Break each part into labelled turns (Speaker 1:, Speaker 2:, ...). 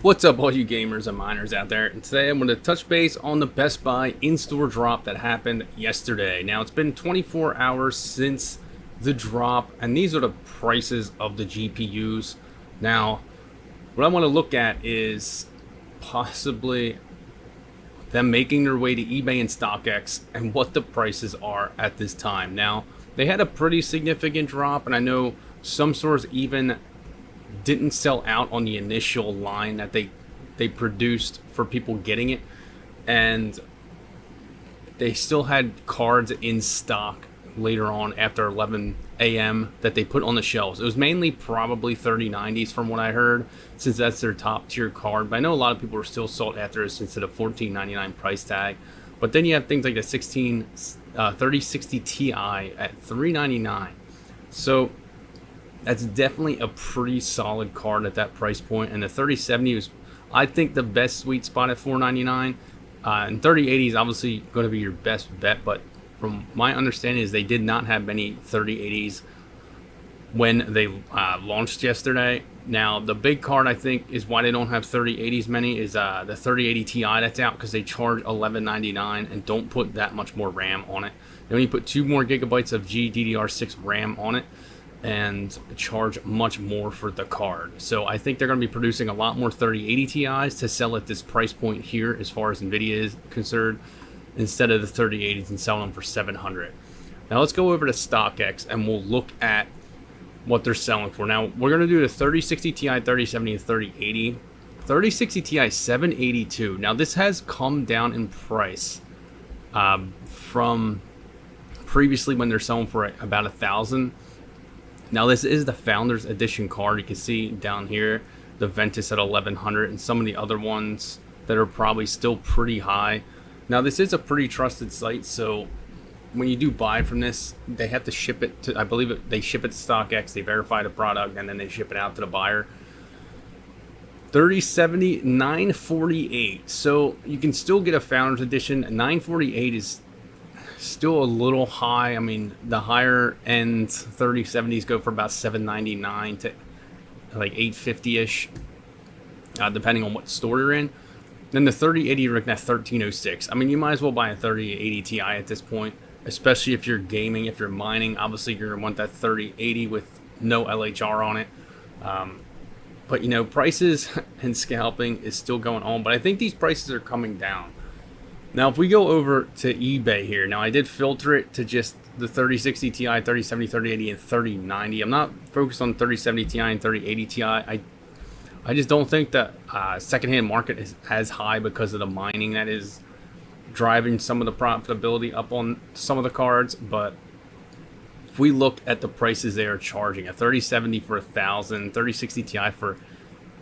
Speaker 1: What's up, all you gamers and miners out there? And today I'm going to touch base on the Best Buy in-store drop that happened yesterday. Now, it's been 24 hours since the drop, and these are the prices of the GPUs. Now, what I want to look at is possibly them making their way to eBay and StockX and what the prices are at this time. Now, they had a pretty significant drop, and I know some stores even didn't sell out on the initial line that they produced for people getting it, and they still had cards in stock later on after 11 a.m. that they put on the shelves. It was mainly probably 3090s from what I heard, since that's their top tier card, but I know a lot of people were still sought after it since the $14.99 price tag. But then you have things like the 3060 Ti at $399. So that's definitely a pretty solid card at that price point. And the 3070 is, I think, the best sweet spot at $499. And 3080 is obviously going to be your best bet, but from my understanding is they did not have many 3080s when they launched yesterday. Now, the big card, I think, is why they don't have 3080s many is the 3080 Ti that's out, because they charge $1199 and don't put that much more RAM on it. They only put 2 more gigabytes of GDDR6 RAM on it and charge much more for the card. So I think they're going to be producing a lot more 3080 Ti's to sell at this price point here as far as Nvidia is concerned, instead of the 3080s and selling them for $700. Now let's go over to StockX and we'll look at what they're selling for. Now we're going to do the 3060 Ti, 3070, and 3080. 3060 Ti $782. Now this has come down in price from previously when they're selling for about $1,000. Now this is the Founders Edition card. You can see down here the Ventus at $1,100 and some of the other ones that are probably still pretty high. Now this is a pretty trusted site, so when you do buy from this, they have to ship it to, I believe they ship it to StockX, they verify the product, and then they ship it out to the buyer. 3070 $948. So you can still get a Founders Edition. $948 is still a little high. I mean, the higher end 3070s go for about $799 to like $850-ish, depending on what store you're in. Then the 3080 you're looking at $1306. I mean, you might as well buy a 3080 Ti at this point, especially if you're gaming. If you're mining, obviously you're gonna want that 3080 with no LHR on it. But you know, prices and scalping is still going on, but I think these prices are coming down. Now, if we go over to eBay here, now I did filter it to just the 3060 Ti, 3070, 3080, and 3090. I'm not focused on 3070 Ti and 3080 Ti. I just don't think that secondhand market is as high because of the mining that is driving some of the profitability up on some of the cards. But if we look at the prices they are charging, a 3070 for $1,000, 3060 Ti for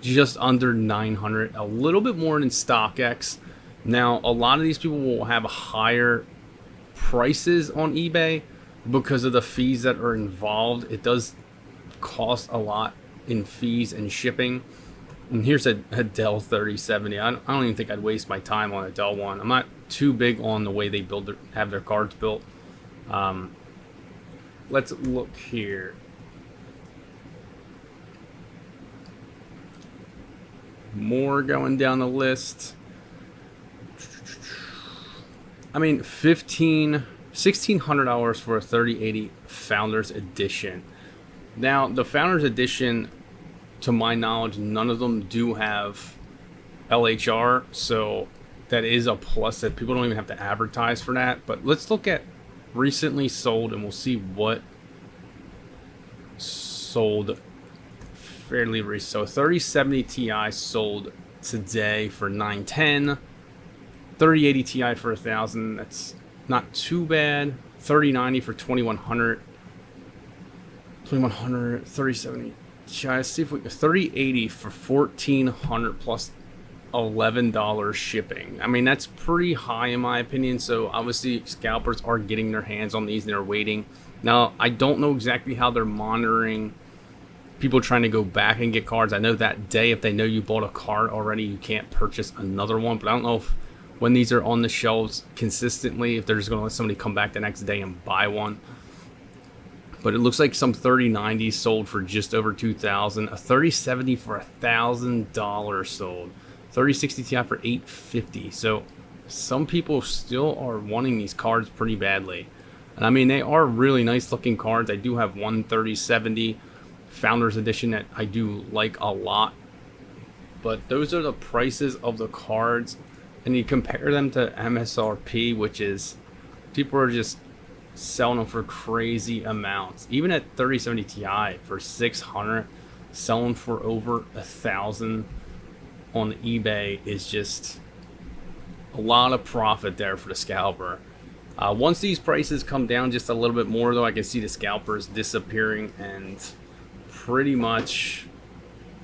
Speaker 1: just under $900, a little bit more than StockX. Now, a lot of these people will have higher prices on eBay because of the fees that are involved. It does cost a lot in fees and shipping. And here's a Dell 3070. I don't even think I'd waste my time on a Dell one. I'm not too big on the way they have their cards built. Let's look here. More going down the list. I mean, $1,600 for a 3080 Founders Edition. Now, the Founders Edition, to my knowledge, none of them do have LHR, so that is a plus that people don't even have to advertise for that. But let's look at recently sold, and we'll see what sold fairly recently. So 3070 Ti sold today for $910. 3080 Ti for $1,000. That's not too bad. 3090 for $2,100. 3070 Ti. Let's see if we 3080 for $1,400 plus $11 shipping. I mean, that's pretty high in my opinion. So obviously scalpers are getting their hands on these and they're waiting. Now, I don't know exactly how they're monitoring people trying to go back and get cards. I know that day, if they know you bought a card already, you can't purchase another one. But I don't know if when these are on the shelves consistently, if they're just going to let somebody come back the next day and buy one. But it looks like some 3090 sold for just over 2,000, a 3070 for $1,000 sold, 3060 Ti for $850. So some people still are wanting these cards pretty badly. And I mean, they are really nice looking cards. I do have one 3070 Founders Edition that I do like a lot. But those are the prices of the cards. And you compare them to MSRP, which is, people are just selling them for crazy amounts. Even at 3070 Ti for 600, selling for over 1,000 on eBay is just a lot of profit there for the scalper. Once these prices come down just a little bit more, though, I can see the scalpers disappearing, and pretty much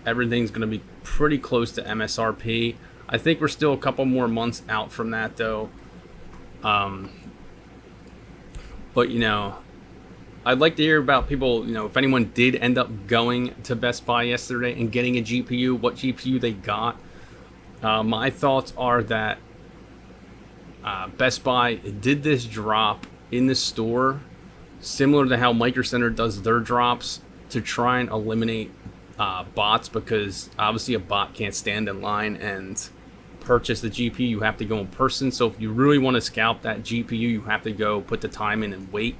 Speaker 1: everything's going to be pretty close to MSRP. I think we're still a couple more months out from that, though. But, you know, I'd like to hear about people, you know, if anyone did end up going to Best Buy yesterday and getting a GPU, what GPU they got. My thoughts are that Best Buy did this drop in the store, similar to how Micro Center does their drops, to try and eliminate bots, because obviously a bot can't stand in line and purchase the GPU. You have to go in person. So if you really want to scalp that GPU, you have to go put the time in and wait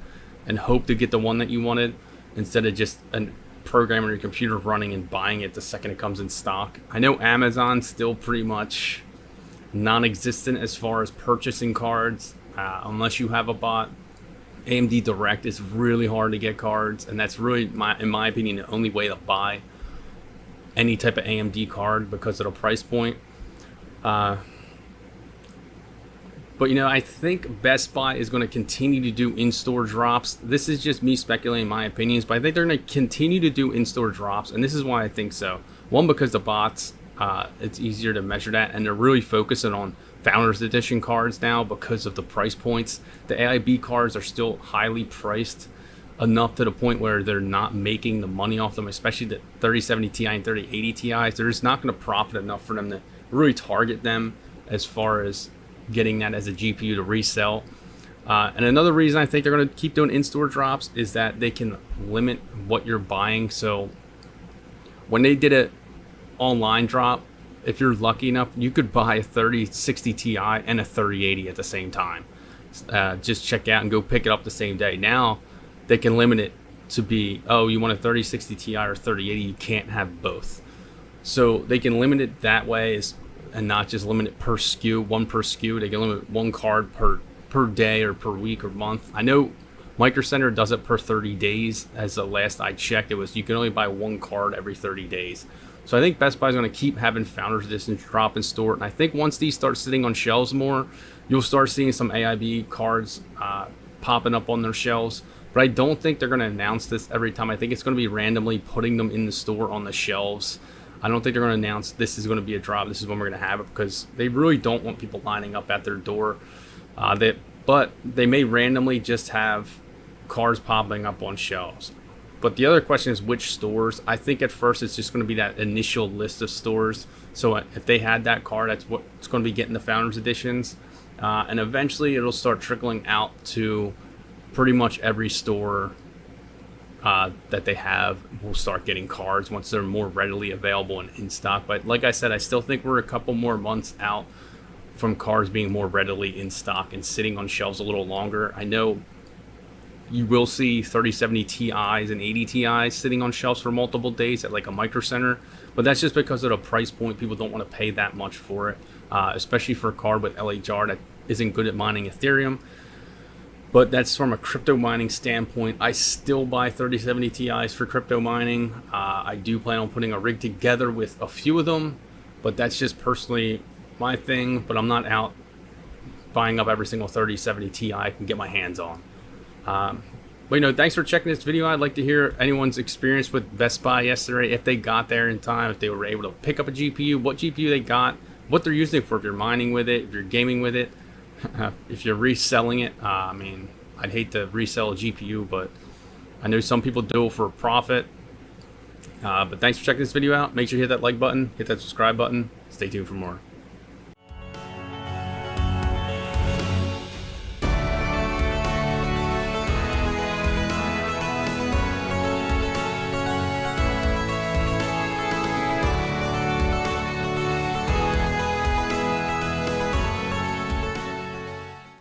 Speaker 1: and hope to get the one that you wanted, instead of just a program on your computer running and buying it the second it comes in stock. I know Amazon's still pretty much non-existent as far as purchasing cards, unless you have a bot. AMD Direct is really hard to get cards, and that's really, in my opinion, the only way to buy any type of AMD card because of the price point. But, you know, I think Best Buy is going to continue to do in-store drops. This is just me speculating my opinions, but I think they're going to continue to do in-store drops, and this is why I think so. One, because the bots, it's easier to measure that, and they're really focusing on Founders Edition cards now because of the price points. The AIB cards are still highly priced enough to the point where they're not making the money off them, especially the 3070 Ti and 3080 Ti's. They're just not going to profit enough for them to really target them as far as getting that as a GPU to resell. And another reason I think they're going to keep doing in-store drops is that they can limit what you're buying. So when they did an online drop, if you're lucky enough, you could buy a 3060 Ti and a 3080 at the same time. Just check out and go pick it up the same day. Now they can limit it to be, oh, you want a 3060 Ti or 3080, you can't have both. So they can limit it that way, and not just limit it per SKU, one per SKU. They can limit one card per day or per week or month. I know Micro Center does it per 30 days. As the last I checked, it was you can only buy one card every 30 days. So I think Best Buy is going to keep having Founders Edition drop in store. And I think once these start sitting on shelves more, you'll start seeing some AIB cards popping up on their shelves. But I don't think they're going to announce this every time. I think it's going to be randomly putting them in the store on the shelves. I don't think they're going to announce this is going to be a drop, this is when we're going to have it, because they really don't want people lining up at their door. But they may randomly just have cards popping up on shelves. But the other question is which stores. I think at first it's just going to be that initial list of stores. So if they had that card, that's what's going to be getting the Founders Editions. And eventually it'll start trickling out to pretty much every store that they have will start getting cards once they're more readily available and in stock. But like I said, I still think we're a couple more months out from cards being more readily in stock and sitting on shelves a little longer. I know you will see 3070 Ti's and 80 Ti's sitting on shelves for multiple days at like a Micro Center, but that's just because of the price point. People don't want to pay that much for it, especially for a card with LHR that isn't good at mining Ethereum. But that's from a crypto mining standpoint. I still buy 3070 Ti's for crypto mining. I do plan on putting a rig together with a few of them, but that's just personally my thing. But I'm not out buying up every single 3070 Ti I can get my hands on. But you know, thanks for checking this video. I'd like to hear anyone's experience with Best Buy yesterday, if they got there in time, if they were able to pick up a GPU, what GPU they got, what they're using it for, if you're mining with it, if you're gaming with it, if you're reselling it. I mean, I'd hate to resell a GPU, but I know some people do it for a profit. But thanks for checking this video out. Make sure you hit that like button, hit that subscribe button. Stay tuned for more.